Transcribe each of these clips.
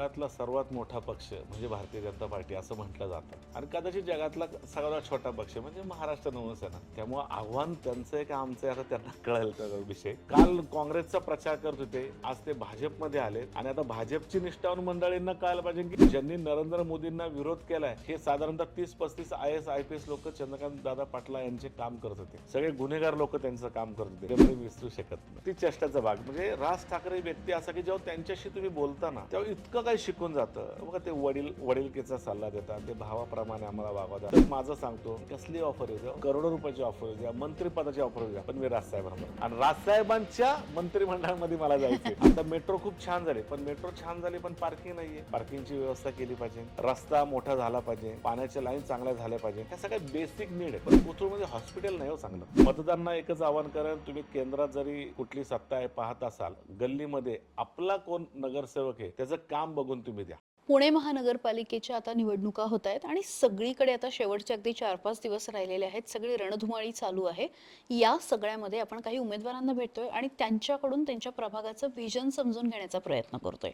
जगातला सर्वात मोठा पक्ष म्हणजे भारतीय जनता पार्टी असं म्हटलं जातं आणि कदाचित जगातला सर्वात छोटा पक्ष म्हणजे महाराष्ट्र नवसेना. त्यामुळे आव्हान त्यांचं आहे का आमचं आहे आता त्यांना कळेल तो विषय. काल काँग्रेसचा प्रचार करत होते, आज ते भाजपमध्ये आले आणि आता भाजपची निष्ठावान मंडळींना कळायला पाहिजे की ज्यांनी नरेंद्र मोदींना विरोध केलाय हे साधारणतः 30-35 IAS IPS लोक चंद्रकांत दादा पाटला यांचे काम करत होते. सगळे गुन्हेगार लोक त्यांचं काम करत होते. ते विसरू शकत नाही. ती चेष्टाचा भाग म्हणजे राज ठाकरे व्यक्ती असा की जेव्हा त्यांच्याशी तुम्ही बोलता ना तेव्हा इतकं काही शिकून जातं बघा. ते वडीलकीचा सल्ला देतात, ते भावाप्रमाणे आम्हाला वागवतात. तर माझं सांगतो कसली ऑफर आहे, करोडो रुपयाची ऑफर आहे, मंत्रिपदाची ऑफर आहे, पण मी राजसाहेबांवर आणि राजसाहेबांच्या मंत्रिमंडळामध्ये मला जायचे. आता मेट्रो खूप छान झाली, पण पार्किंग नाहीये. पार्किंगची व्यवस्था केली पाहिजे, रस्ता मोठा झाला पाहिजे, पाण्याच्या लाईन चांगल्या झाल्या पाहिजे. ह्या सगळ्या बेसिक नीड आहे. पण कोथरूडमध्ये हॉस्पिटल नाही हो चांगलं. मतदारांना एकच आवाहन करेन, तुम्ही केंद्रात जरी कुठली सत्ता आहे पाहत असाल, गल्लीमध्ये आपला कोण नगरसेवक आहे त्याचं काम बघून तुम्ही द्या. पुणे महानगरपालिकेच्या आता निवडणुका होत आहेत आणि सगळीकडे आता शेवटचे अगदी 4-5 दिवस राहिलेले आहेत. सगळी रणधुमाळी चालू आहे. या सगळ्यामध्ये आपण काही उमेदवारांना भेटतोय आणि त्यांच्याकडून त्यांच्या प्रभागाचं व्हिजन समजून घेण्याचा प्रयत्न करतोय.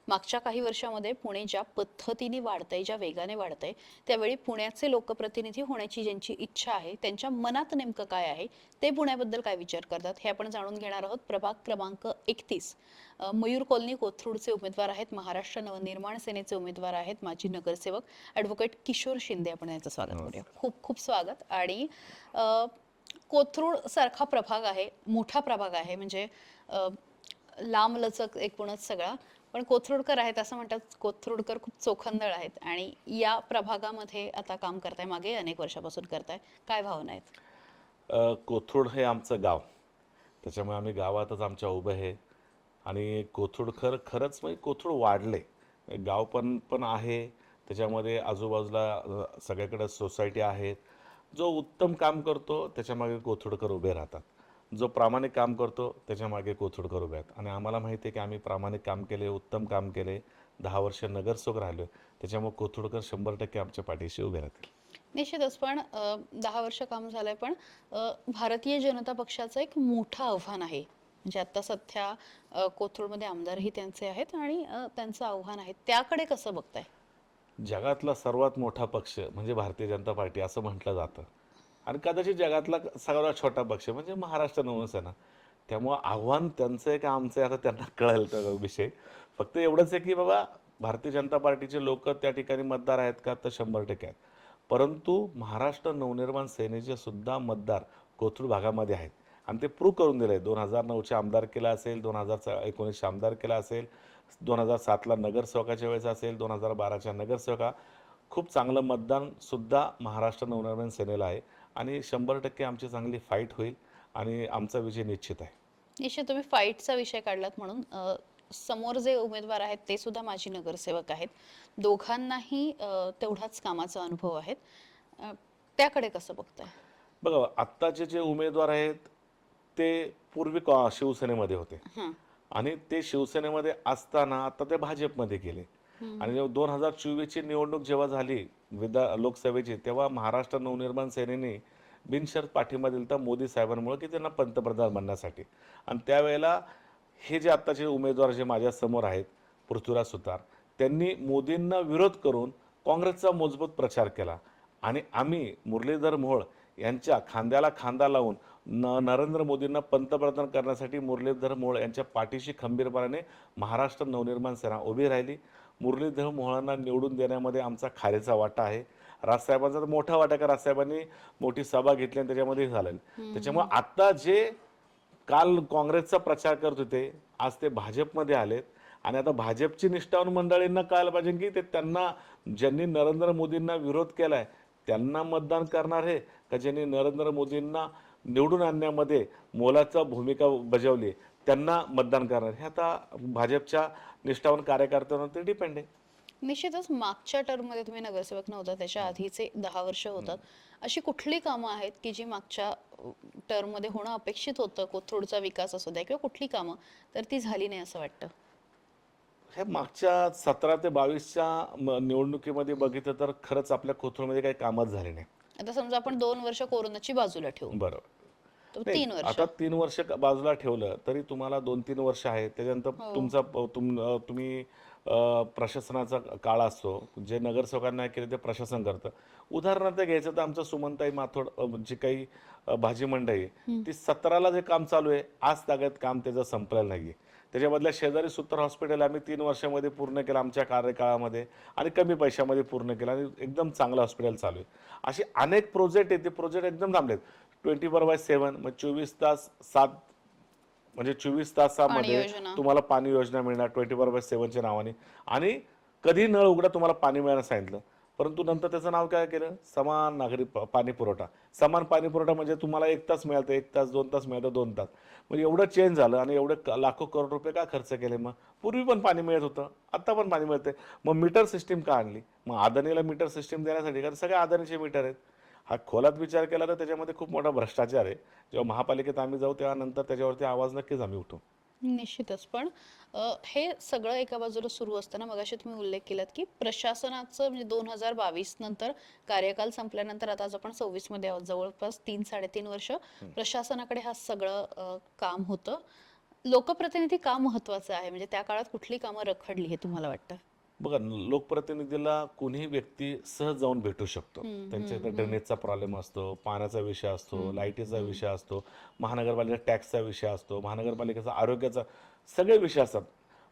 मागच्या काही वर्षामध्ये पुणे ज्या पद्धतीने वाढतंय, ज्या वेगाने वाढतंय, त्यावेळी पुण्याचे लोकप्रतिनिधी होण्याची ज्यांची इच्छा आहे त्यांच्या मनात नेमकं काय आहे, ते पुण्याबद्दल काय विचार करतात, हे आपण जाणून घेणार आहोत. प्रभाग क्रमांक 31 मयूर कॉलनी कोथरूडचे उमेदवार आहेत, महाराष्ट्र नवनिर्माण सेनेचे उमेदवार आहेत माजी नगरसेवक ॲडव्होकेट किशोर शिंदे. आपण यांचं स्वागत करूया. खूप खूप स्वागत. आणि कोथरूड सारखा प्रभाग आहे, मोठा प्रभाग आहे, म्हणजे लांब लचक एकूणच सगळा. पण कोथरूडकर आहेत असं म्हणतात. कोथरूडकर खूप चोखंदळ आहेत आणि या प्रभागामध्ये आता काम करताय, मागे अनेक वर्षापासून करताय. काय भावना आहेत? कोथरूड हे आमचं गाव, त्याच्यामुळे आम्ही गावातच आमच्या उभं आहे. आणि कोथरूड खरंच म्हणजे कोथरूड वाढले, गाव पण आहे. त्याच्यामध्ये आजूबाजूला सगळीकडे सोसायटी आहेत. जो उत्तम काम करतो त्याच्यामागे कोथरूडकर उभे राहतात. जो प्रामाणिक काम करतो त्याच्यामागे कोथरूडकर उभे आहेत. आणि आम्हाला माहिती आहे की आम्ही प्रामाणिक काम केले, उत्तम काम केले, 10 वर्ष नगरसेवक राहिलो. त्याच्यामुळे कोथरूडकर 100% आमच्या पाठीशी उभे राहतील. निश्चितच. पण 10 वर्ष काम झालंय, पण भारतीय जनता पक्षाचं एक मोठं आव्हान आहे. म्हणजे आता सध्या कोथरूडमध्ये आमदारही त्यांचे आहेत आणि त्यांचं आव्हान आहे. त्याकडे कसं बघताय? जगातला सर्वात मोठा पक्ष म्हणजे भारतीय जनता पार्टी असं म्हटलं जातं आणि कदाचित जगातला सर्वात छोटा पक्ष म्हणजे महाराष्ट्र नवसेना. त्यामुळं आव्हान त्यांचं आहे का आमचं आहे आता त्यांना कळेल तो विषय. फक्त एवढंच आहे की बाबा भारतीय जनता पार्टीचे लोक त्या ठिकाणी मतदार आहेत का, तर 100% आहेत. परंतु महाराष्ट्र नवनिर्माण सेनेचे सुद्धा मतदार कोथरूड भागामध्ये आहेत आणि ते प्रूव्ह करून दिलं आहे. 2009च्या आमदारकीला असेल, 2019च्या आमदारकीला असेल, 2007ला नगरसेवकाच्या वेळेस असेल, 2012च्या नगरसेवका. खूप चांगलं मतदान सुद्धा महाराष्ट्र नवनिर्माण सेनेला आहे आणि 100% आमची चांगली फाईट होईल आणि आमचा विजय निश्चित आहे. निश्चित. तुम्ही फाईटचा विषय काढलात म्हणून समोर जे उमेदवार आहेत ते सुद्धा माजी नगरसेवक आहेत. दोघांनाही तेवढाच कामाचा अनुभव आहे. त्याकडे कसं बघताय? बघा, आत्ताचे जे उमेदवार आहेत ते पूर्वी शिवसेनेमध्ये होते हं. आणि ते शिवसेनेमध्ये असताना आता ते भाजपमध्ये गेले. आणि जेव्हा 2024ची निवडणूक जेव्हा झाली लोकसभेची, तेव्हा महाराष्ट्र नवनिर्माण सेनेने बिनशर्त पाठिंबा दिला मोदी साहेबांमुळे की त्यांना पंतप्रधान बनण्यासाठी. आणि त्यावेळेला हे जे आत्ताचे उमेदवार जे माझ्यासमोर आहेत, पृथ्वीराज सुतार, त्यांनी मोदींना विरोध करून काँग्रेसचा मजबूत प्रचार केला आणि आम्ही मुरलीधर मोहोळ यांच्या खांद्याला खांदा लावून नरेंद्र मोदींना पंतप्रधान करण्यासाठी मुरलीधर मोहोळ यांच्या पाठीशी खंबीरपणाने महाराष्ट्र नवनिर्माण सेना उभी राहिली. मुरलीधर मोहोळांना निवडून देण्यामध्ये आमचा खारीचा वाटा आहे. राजसाहेबांचा तर मोठा वाटा आहे, का राजसाहेबांनी मोठी सभा घेतली आणि त्याच्यामध्ये झालं. त्याच्यामुळे आत्ता जे काल काँग्रेसचा प्रचार करत होते, आज ते भाजपमध्ये आलेत आणि आता भाजपची निष्ठावान मंडळींना कळायला पाहिजे की ते त्यांना ज्यांनी नरेंद्र मोदींना विरोध केलाय त्यांना मतदान करणार आहे का ज्यांनी नरेंद्र मोदींना निवडून आणण्यामध्ये मोलाचा भूमिका बजावली त्यांना मतदान करणार. हे आता भाजपच्या निष्ठावान कार्यकर्त्यांवर ते डिपेंड आहे. निश्चितच. मागच्या टर्ममध्ये तुम्ही नगरसेवक नव्हता, त्याच्या आधीचे 10 वर्ष होतात. अशी कुठली कामं आहेत की जी मागच्या टर्ममध्ये होणं अपेक्षित होतं, कोथरूडचा विकास असू द्या किंवा कुठली कामं, तर ती झाली नाही असं वाटतं? हे मागच्या 17 ते 22च्या निवडणुकीमध्ये बघितलं तर खरंच आपल्या कोथरूडमध्ये काही कामच झाले नाही. आता समजा आपण 2 वर्ष कोरोनाची बाजूला ठेवू, बरोबर. तर नाही, 3 वर्ष. आता 3 वर्ष बाजूला ठेवलं तरी तुम्हाला 2-3 वर्ष आहेत. त्याच्यानंतर हो. तुम्ही प्रशासनाचा काळ असतो, जे नगरसेवकांना केले ते प्रशासन करतं. उदाहरणार्थ घ्यायचं तर आमचं सुमनताई माथोड जी काही भाजी मंडई आहे, ती 17ला जे काम चालू आहे, आज तागत काम त्याचं संपलेलं नाही आहे. त्याच्यामधल्या शेजारी सुत्तर हॉस्पिटल आम्ही 3 वर्षामध्ये पूर्ण केलं आमच्या कार्यकाळामध्ये आणि कमी पैशामध्ये पूर्ण केलं आणि एकदम चांगलं हॉस्पिटल चालू आहे. असे अनेक प्रोजेक्ट आहेत, ते प्रोजेक्ट एकदम थांबलेत. 24/7 मग 24 तास 7 म्हणजे 24 पाणी तासामध्ये योजना. तुम्हाला पाणी योजना मिळणार 24/7च्या नावाने आणि कधी नळ उघडा तुम्हाला पाणी मिळायला सांगितलं. परंतु नंतर त्याचं नाव काय केलं? समान नागरी पाणी पुरवठा. समान पाणी पुरवठा म्हणजे तुम्हाला 1 तास मिळतं, 1 तास, 2 तास मिळतं, 2 तास. म्हणजे एवढं चेंज झालं आणि एवढे लाखो करोड रुपये का खर्च केले मग? पूर्वी पण पाणी मिळत होतं, आता पण पाणी मिळतंय. मग मीटर सिस्टीम का आणली? मग अदानीला मीटर सिस्टीम देण्यासाठी, कारण सगळे अदानीचे मीटर आहेत. हा खोलात विचार केला तर त्याच्यामध्ये खूप मोठा भ्रष्टाचार आहे. जेव्हा महापालिकेत आम्ही जाऊ तेव्हा नंतर त्याच्यावरती आवाज नक्कीच आम्ही उठवू. निश्चितच. पण हे सगळं एका बाजूला सुरू असताना मगाशी तुम्ही उल्लेख केलात, की प्रशासनाचं म्हणजे 2022 नंतर कार्यकाल संपल्यानंतर आता आज आपण 26 मध्ये आहोत. जवळपास 3-3.5 वर्ष प्रशासनाकडे हा सगळं काम होतं. लोकप्रतिनिधी का महत्वाचं आहे? म्हणजे त्या काळात कुठली कामं रखडली हे तुम्हाला वाटतं? बघा लोकप्रतिनिधीला कोणीही व्यक्ती सहज जाऊन भेटू शकतो. त्यांच्या इथं ड्रेनेजचा प्रॉब्लेम असतो, पाण्याचा विषय असतो, लाईटीचा विषय असतो, महानगरपालिका टॅक्सचा विषय असतो, महानगरपालिकेचा आरोग्याचा सगळे विषय असतात.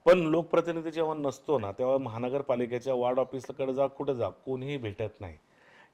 पण लोकप्रतिनिधी जेव्हा नसतो ना तेव्हा महानगरपालिकेच्या वार्ड ऑफिसकडे जा, कुठं जा, कोणीही भेटत नाही.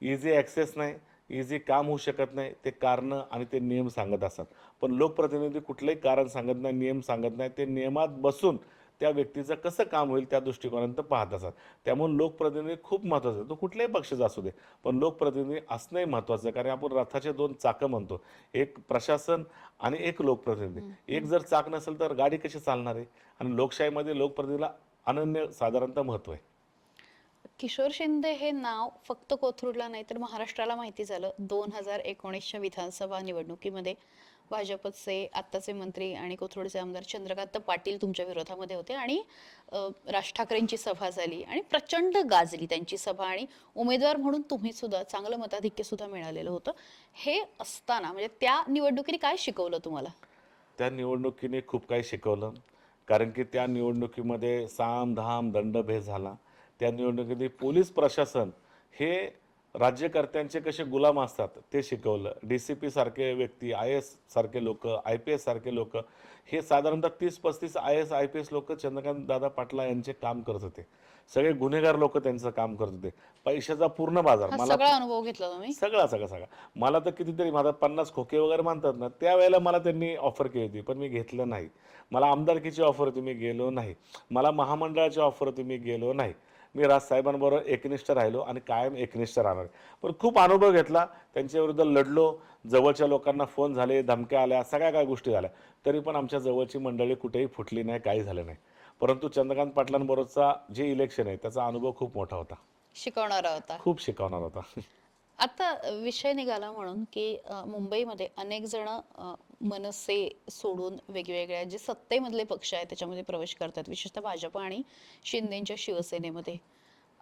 इझी ॲक्सेस नाही, इझी काम होऊ शकत नाही. ते कारणं आणि ते नियम सांगत असतात. पण लोकप्रतिनिधी कुठलंही कारण सांगत नाही, नियम सांगत नाही. ते नियमात बसून त्या व्यक्तीचं कसं काम होईल त्या दृष्टिकोनातून ते पाहत असतात. त्यामुळे लोकप्रतिनिधी खूप महत्त्वाचा आहे. तो कुठल्याही पक्षाचा असू दे. पण लोकप्रतिनिधी असणंही महत्त्वाचं आहे. कारण आपण रथाचे 2 चाकं म्हणतो. एक प्रशासन आणि एक लोकप्रतिनिधी. एक जर चाक नसेल तर गाडी कशी चालणार आहे? आणि लोकशाहीमध्ये लोकप्रतिनिधीला अनन्य साधारणतः महत्त्व आहे. किशोर शिंदे हे नाव फक्त कोथरूडला नाही तर महाराष्ट्राला माहिती झालं 2019च्या विधानसभा निवडणुकीमध्ये. भाजपचे आत्ताचे मंत्री आणि कोथरूडचे आमदार चंद्रकांत पाटील तुमच्या विरोधामध्ये होते आणि राज ठाकरेंची सभा झाली आणि प्रचंड गाजली त्यांची सभा आणि उमेदवार म्हणून तुम्ही सुद्धा चांगलं मताधिक्य सुद्धा मिळालेलं होतं. हे असताना म्हणजे त्या निवडणुकीने काय शिकवलं तुम्हाला? त्या निवडणुकीने खूप काही शिकवलं. कारण की त्या निवडणुकीमध्ये साम, दाम, दंडभेद झाला. त्या निवडणुकीमध्ये पोलीस प्रशासन हे राज्यकर्त्यांचे कसे गुलाम असतात ते शिकवलं. डी-सी-पी सारखे व्यक्ती, आय-ए-एस सारखे लोकं, आय-पी-एस सारखे लोकं हे साधारणतः 30-35 आय-ए-एस, आय-पी-एस लोकं चंद्रकांत दादा पाटला यांचे काम करत होते. सगळे गुन्हेगार लोकं त्यांचं काम करत होते. पैशाचा पूर्ण बाजार. हा मला सगळा अनुभव घेतला तुम्ही? सगळा. मला तर कितीतरी माझा 50 खोके वगैरे म्हणतात ना, त्यावेळेला मला त्यांनी ऑफर केली होती, पण मी घेतलं नाही. मला आमदारकीची ऑफर होती, मी गेलो नाही. मला महामंडळाची ऑफर होती, मी गेलो नाही. मी राजसाहेबांबरोबर एकनिष्ठ राहिलो आणि कायम एकनिष्ठ राहणार. पण खूप अनुभव घेतला, त्यांच्याविरुद्ध लढलो. जवळच्या लोकांना फोन झाले, धमक्या आल्या, सगळ्या काही गोष्टी झाल्या. तरी पण आमच्या जवळची मंडळी कुठेही फुटली नाही, काही झालं नाही. परंतु चंद्रकांत पाटलांबरोबरचा जे इलेक्शन आहे, त्याचा अनुभव खूप मोठा होता. शिकवणारा होता. खूप शिकवणार होता. आता विषय निघाला म्हणून की मुंबईमध्ये अनेक जण मनसे सोडून वेगवेगळ्या जे सत्तेमधले पक्ष आहेत त्याच्यामध्ये प्रवेश करतात, विशेषतः भाजप आणि शिंदेच्या शिवसेनेमध्ये.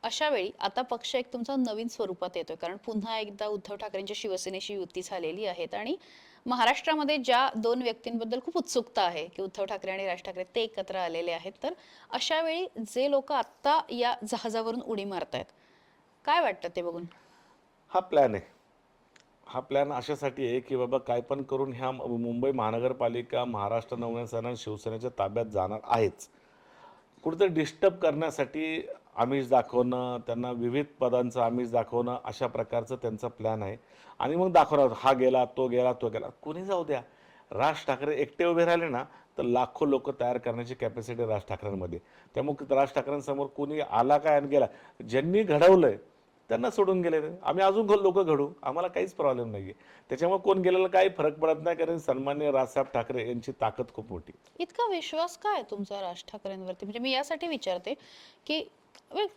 अशा वेळी आता पक्ष एक तुमचा नवीन स्वरूपात येतोय, कारण पुन्हा एकदा उद्धव ठाकरेंच्या शिवसेनेशी युती झालेली आहेत आणि महाराष्ट्रामध्ये ज्या 2 व्यक्तींबद्दल खूप उत्सुकता आहे की उद्धव ठाकरे आणि राज ठाकरे ते एकत्र आलेले आहेत, तर अशा वेळी जे लोक आत्ता या जहाजावरून उडी मारतायत, काय वाटतं ते बघून? हा प्लॅन आहे. हा प्लॅन अशासाठी आहे की बाबा काय पण करून ह्या मुंबई महानगरपालिका महाराष्ट्र नवनिर्माण सेना आणि शिवसेनेच्या ताब्यात जाणार आहेच. कुठेतरी डिस्टर्ब करण्यासाठी आमिष दाखवणं, त्यांना विविध पदांचं आमिष दाखवणं, अशा प्रकारचं त्यांचा प्लॅन आहे. आणि मग दाखवणार हा गेला, तो गेला, तो गेला. कोणी जाऊ द्या. राज ठाकरे एकटे उभे राहिले ना, तर लाखो लोक तयार करण्याची कॅपॅसिटी राज ठाकरेंमध्ये. त्यामुळे राज ठाकरेंसमोर कोणी आला काय आणि गेला. ज्यांनी घडवलंय त्यांना सोडून गेले. आम्ही अजून लोक घडू, आम्हाला काहीच प्रॉब्लेम नाही आहे. त्याच्यामुळे कोण गेलेला काही फरक पडत नाही, कारण सन्माननीय राजसाहेब ठाकरे यांची ताकद खूप मोठी. इतका विश्वास काय तुमचा राज ठाकरेंवरती? म्हणजे मी यासाठी विचारते की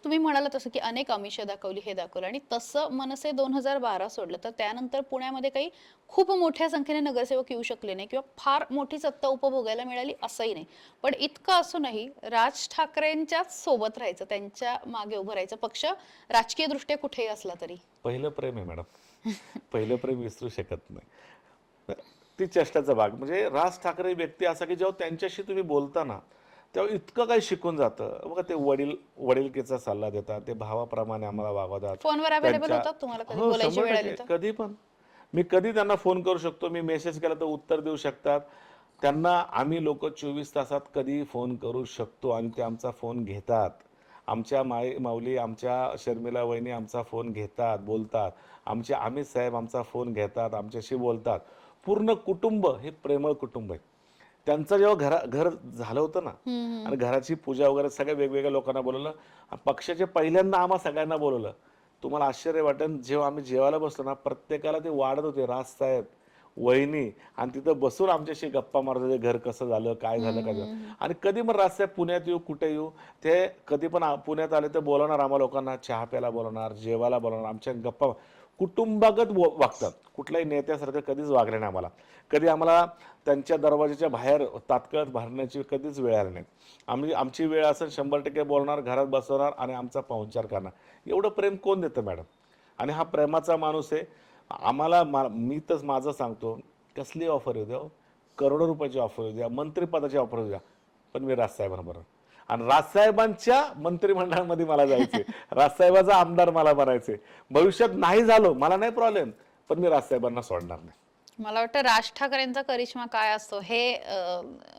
तुम्ही म्हणाला तसं की अनेक आमिषं दाखवली, हे दाखवलं आणि तसं मनसे 2012 सोडलं तर त्यानंतर पुण्यामध्ये काही खूप मोठ्या संख्येने नगरसेवक येऊ शकले नाही किंवा फार मोठी सत्ता उपभोगायला मिळाली असंही नाही. पण इतकं असूनही राज ठाकरेंच्याच सोबत राहायचं, त्यांच्या मागे उभं राहायचं, पक्ष राजकीय दृष्ट्या कुठेही असला तरी. पहिलं प्रेम आहे मॅडम. पहिलं प्रेम विसरू शकत नाही. ती चेष्टाचा भाग. म्हणजे राज ठाकरे व्यक्ती असा की जेव्हा त्यांच्याशी तुम्ही बोलता ना, तेव्हा इतकं काही शिकून जातं. बघा ते वडीलकीचा सल्ला देतात, ते भावाप्रमाणे आम्हाला वागवतात. फोनवर अवेलेबल त्यांच्या होतात तुम्हाला कधी हो बोलायची वेळ आली 100% तर? कधी पण. मी कधी त्यांना फोन करू शकतो, मी मेसेज केला तर उत्तर देऊ शकतात. त्यांना आम्ही लोकं 24 तासात कधीही फोन करू शकतो आणि ते आमचा फोन घेतात. आमच्या माऊली, आमच्या शर्मिला वहिनी आमचा फोन घेतात, बोलतात. आमचे अमित साहेब आमचा फोन घेतात, आमच्याशी बोलतात. पूर्ण कुटुंब हे प्रेमळ कुटुंब आहे. त्यांचं जेव्हा घर झालं होतं ना आणि घराची पूजा वगैरे सगळ्या वेगवेगळ्या लोकांना बोलवलं. पक्षाचे पहिल्यांदा आम्हा सगळ्यांना बोलवलं. तुम्हाला आश्चर्य वाटेल, जेव्हा आम्ही जेवायला बसलो ना, प्रत्येकाला ते वाढत होते, राजसाहेब, वहिनी आणि तिथं बसून आमच्याशी गप्पा मारत होते, घर कसं झालं, काय झालं, काय झालं. आणि कधी पण राजसाहेब पुण्यात येऊ, कुठे येऊ, ते कधी पण पुण्यात आले तर बोलवणार आम्हा लोकांना, चहा प्यायला बोलवणार, जेवायला बोलवणार, आमच्या गप्पा कुटुंबागत वागतात. कुठल्याही नेत्यासारखं कधीच वागले नाही आम्हाला. कधी आम्हाला त्यांच्या दरवाजाच्या बाहेर तात्काळ भरण्याची कधीच वेळ आली नाही. आमची वेळ असेल 100% बोलणार, घरात बसवणार आणि आमचा पाहुणचार करणार. एवढं प्रेम कोण देतं मॅडम? आणि हा प्रेमाचा माणूस आहे. आम्हाला मी तर माझं सांगतो, कसली ऑफर येऊ द्या हो, करोडो रुपयाची ऑफर येऊ द्या, मंत्रिपदाची ऑफर येऊ द्या, पण मी राजसाहेबांबरोबर आणि राजसाहेबांच्या मंत्रिमंडळामध्ये मला जायचे, राजसाहेबाचा आमदार मला बनायचे. भविष्यात नाही झालो मला नाही प्रॉब्लेम, पण मी राजसाहेबांना सोडणार नाही. मला वाटतं राज ठाकरेंचा करिश्मा काय असतो हे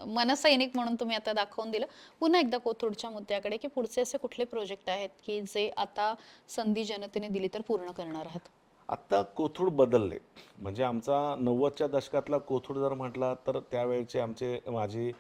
मनसैनिक म्हणून तुम्ही आता दाखवून दिलं. पुन्हा एकदा कोथरूडच्या मुद्द्याकडे, की पुढचे असे कुठले प्रोजेक्ट आहेत की जे आता संधी जनतेने दिली तर पूर्ण करणार आहात? आत्ता कोथरूड बदलले. म्हणजे आमचा 90च्या दशकातला कोथरूड जर म्हटला तर त्यावेळचे आमचे माजी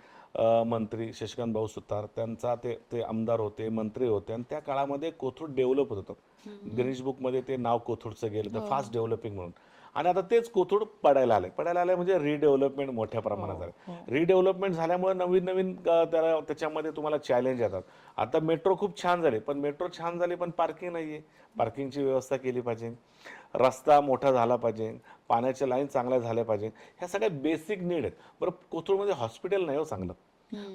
मंत्री शशिकांत भाऊ सुतार, त्यांचा ते ते आमदार होते, मंत्री होते आणि त्या काळामध्ये कोथरूड डेव्हलप होत होतं. गिनीज बुकमध्ये ते नाव कोथरूडचं गेलं तर फास्ट डेव्हलपिंग म्हणून. आणि आता तेच कोथरूड पडायला आले म्हणजे रिडेव्हलपमेंट मोठ्या प्रमाणात झालं. रिडेव्हलपमेंट झाल्यामुळे नवीन नवीन त्याच्यामध्ये तुम्हाला चॅलेंज येतात. आता मेट्रो खूप छान झाली, पण मेट्रो छान झाली पण पार्किंग नाहीये. पार्किंगची व्यवस्था केली पाहिजे, रस्ता मोठा झाला पाहिजे, पाण्याच्या लाईन चांगल्या झाल्या पाहिजे. ह्या सगळ्या बेसिक नीड आहेत. बरं कोथरूडमध्ये हॉस्पिटल नाही हो चांगलं.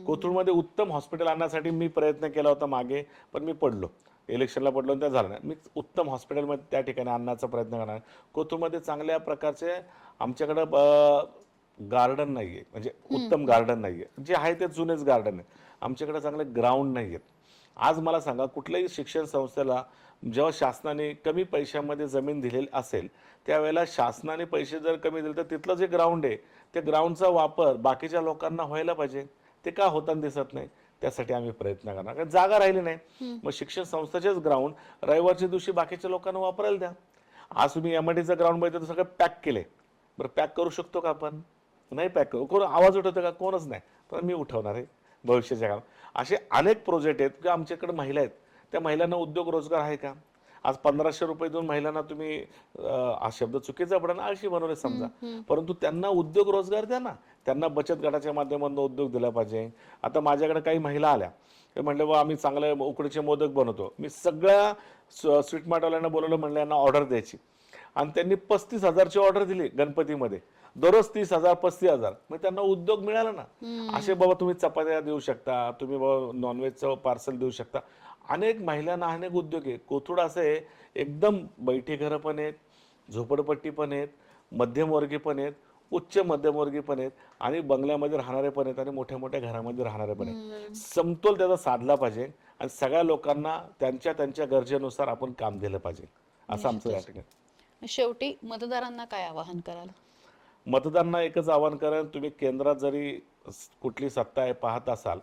कोथरूडमध्ये उत्तम हॉस्पिटल आणण्यासाठी मी प्रयत्न केला होता मागे, पण मी पडलो. इलेक्शनला पडलो आणि त्या झालं नाही. मी उत्तम हॉस्पिटलमध्ये त्या ठिकाणी आणण्याचा प्रयत्न करणार. कोथरूडमध्ये चांगल्या प्रकारचे आमच्याकडं गार्डन नाही आहे, म्हणजे उत्तम गार्डन नाही आहे. जे आहे ते जुनेच गार्डन आहे. आमच्याकडे चांगले ग्राउंड नाही आहेत. आज मला सांगा, कुठल्याही शिक्षण संस्थेला जेव्हा शासनाने कमी पैशामध्ये जमीन दिलेली असेल, त्यावेळेला शासनाने पैसे जर कमी दिले तर तिथलं जे ग्राउंड आहे, त्या ग्राउंडचा वापर बाकीच्या लोकांना व्हायला पाहिजे. ते का होताना दिसत नाही? त्यासाठी आम्ही प्रयत्न करणार. कारण जागा राहिली नाही. मग शिक्षण संस्थेचेच ग्राउंड रविवारच्या दिवशी बाकीच्या लोकांना वापरायला द्या. आज तुम्ही एमआयटीचं ग्राउंड बघितलं तर सगळं पॅक केले. बरं पॅक करू शकतो का आपण? नाही पॅक करू. कोण आवाज उठवतं का? कोणच नाही. पण मी उठवणार आहे भविष्याच्या काळात. असे अनेक प्रोजेक्ट आहेत की आमच्याकडे महिला आहेत. त्या महिलांना उद्योग रोजगार आहे का? आज 1500 रुपये देऊन महिलांना तुम्ही हा शब्द चुकीचा पडा, आळशी बनवले समजा, परंतु त्यांना उद्योग रोजगार द्या ना. त्यांना बचत गटाच्या माध्यमातून उद्योग दिला पाहिजे. आता माझ्याकडे काही महिला आल्या, ते म्हणले बा आम्ही चांगले उकडीचे मोदक बनवतो. मी सगळ्या स्वीट मार्टवाल्यांना बोलवलं, म्हणलं यांना ऑर्डर द्यायची आणि त्यांनी 35,000ची ऑर्डर दिली गणपतीमध्ये. दररोज 30,000 35,000. मग त्यांना उद्योग मिळाला ना. असे बाबा तुम्ही चपात्या देऊ शकता, तुम्ही बाबा नॉनव्हेजचं पार्सल देऊ शकता. अनेक महिलांना अनेक उद्योग आहे. कोथरूड असं आहे, एकदम बैठी घरं पण आहेत, झोपडपट्टी पण आहेत, मध्यमवर्गीय पण आहेत, उच्च मध्यमवर्गीय पण आहेत आणि बंगल्यामध्ये राहणारे पण आहेत आणि मोठ्या मोठ्या घरामध्ये राहणारे पण आहेत. समतोल त्याचा साधला पाहिजे आणि सगळ्या लोकांना त्यांच्या त्यांच्या गरजेनुसार आपण काम दिलं पाहिजे, असं आमचं या ठिकाणी. शेवटी मतदारांना काय आवाहन कराल? मतदारांना एकच आवाहन करेन, तुम्ही केंद्रात जरी कुठली सत्ता आहे पाहत असाल,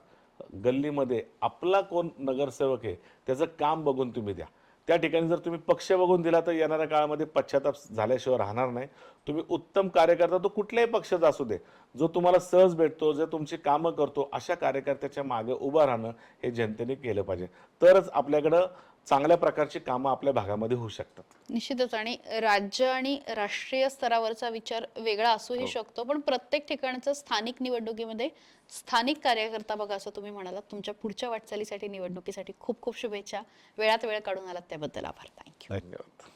गल्लीमध्ये आपला कोण नगरसेवक आहे त्याचं काम बघून तुम्ही द्या. त्या ठिकाणी जर तुम्ही पक्ष बघून दिला तर येणाऱ्या काळामध्ये पश्चाताप झाल्याशिवाय राहणार नाही. तुम्ही उत्तम कार्यकर्ता, तो कुठल्याही पक्षाचा असू दे, जो तुम्हाला सहज भेटतो, जो तुमची कामं करतो, अशा कार्यकर्त्याच्या मागे उभं राहणं हे जनतेने केलं पाहिजे. तरच आपल्याकडं चांगल्या प्रकारची कामं आपल्या भागामध्ये होऊ शकतात. निश्चितच. आणि राज्य आणि राष्ट्रीय स्तरावरचा विचार वेगळा असूही शकतो, पण प्रत्येक ठिकाणचं स्थानिक निवडणुकीमध्ये स्थानिक कार्यकर्ता बघा, असं तुम्ही म्हणालात. तुमच्या पुढच्या वाटचालीसाठी, निवडणुकीसाठी खूप खूप शुभेच्छा. वेळात वेळ काढून आलात त्याबद्दल आभार. थँक्यू. धन्यवाद.